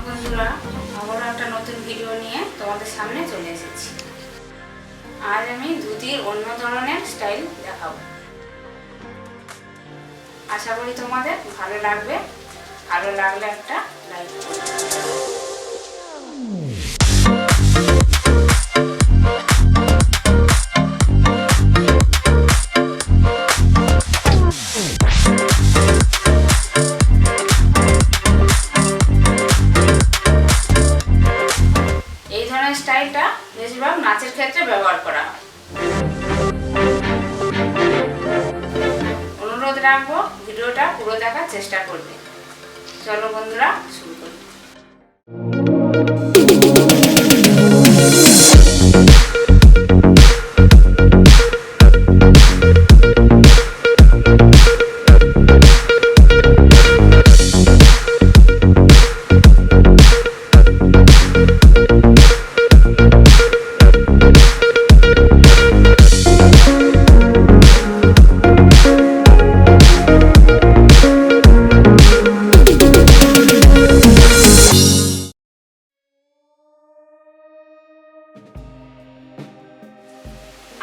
বন্ধুরা, আবারও একটা নতুন ভিডিও নিয়ে তোমাদের সামনে চলে এসেছি। আজ আমি ধুতির অন্য ধরনের স্টাইল দেখাবো। আশা করি তোমাদের ভালো লাগবে। ভালো লাগলে একটা লাইক করো। এই ধরনের স্টাইলটা বেশিরভাগ নাচের ক্ষেত্রে ব্যবহার করা হয়। অনুরোধ রাখবো, ভিডিওটা পুরো দেখার চেষ্টা করবে। চলো বন্ধুরা, শুরু করি।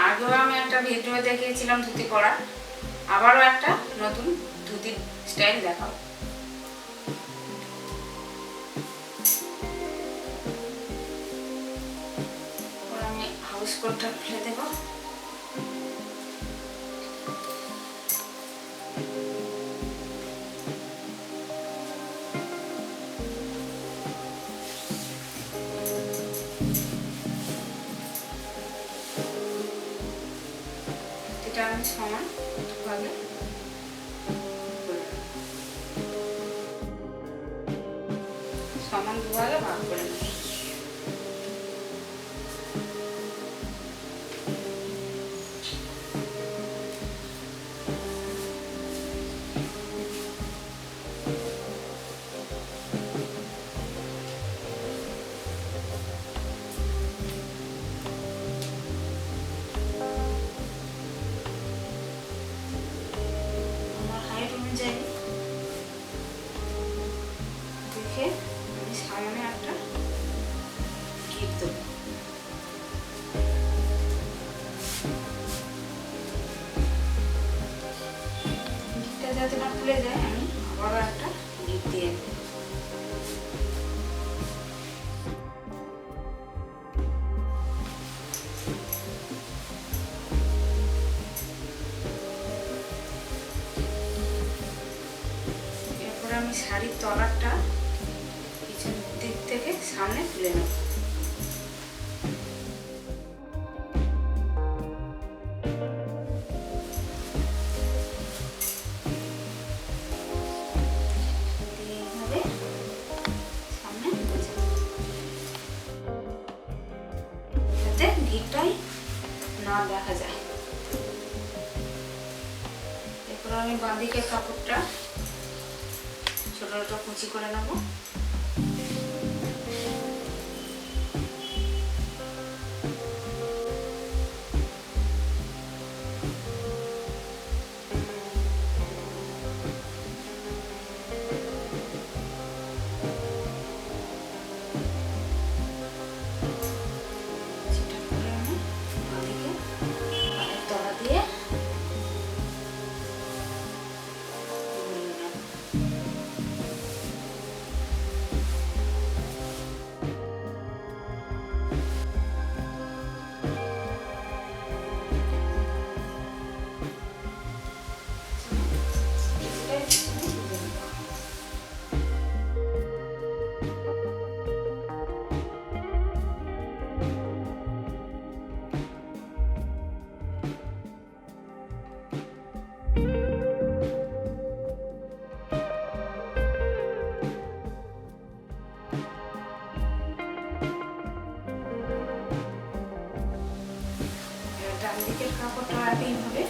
আগেও আমি একটা ভিডিও দেখিয়েছিলাম ধুতি পরা, আবারও একটা নতুন ধুতির স্টাইল দেখাবো। আমি হাউস কোটটা খুলে দেবো। এটা আমি সমান ভাগে সমান দুভাগে ভাগ করে নেব। দেখে আমি সামনে একটা গিট দেবো। গিটটা যাতে না খুলে যায়, আমি আবারও একটা গিট দিয়ে দেবো। আমি শাড়ির তলাটা পিছন দিক থেকে সামনে তুলে নেব। এইভাবে সামনে যাতে ঘিরটাই না দেখা যায়। এরপর আমি বাঁদিকের কাপড়টা ছোট ছোট কুচি করে নেব। সেটা করে আমি বাঁদিকে পায়ের তলা দিয়ে ডান দিকের কাপড়টা এইভাবে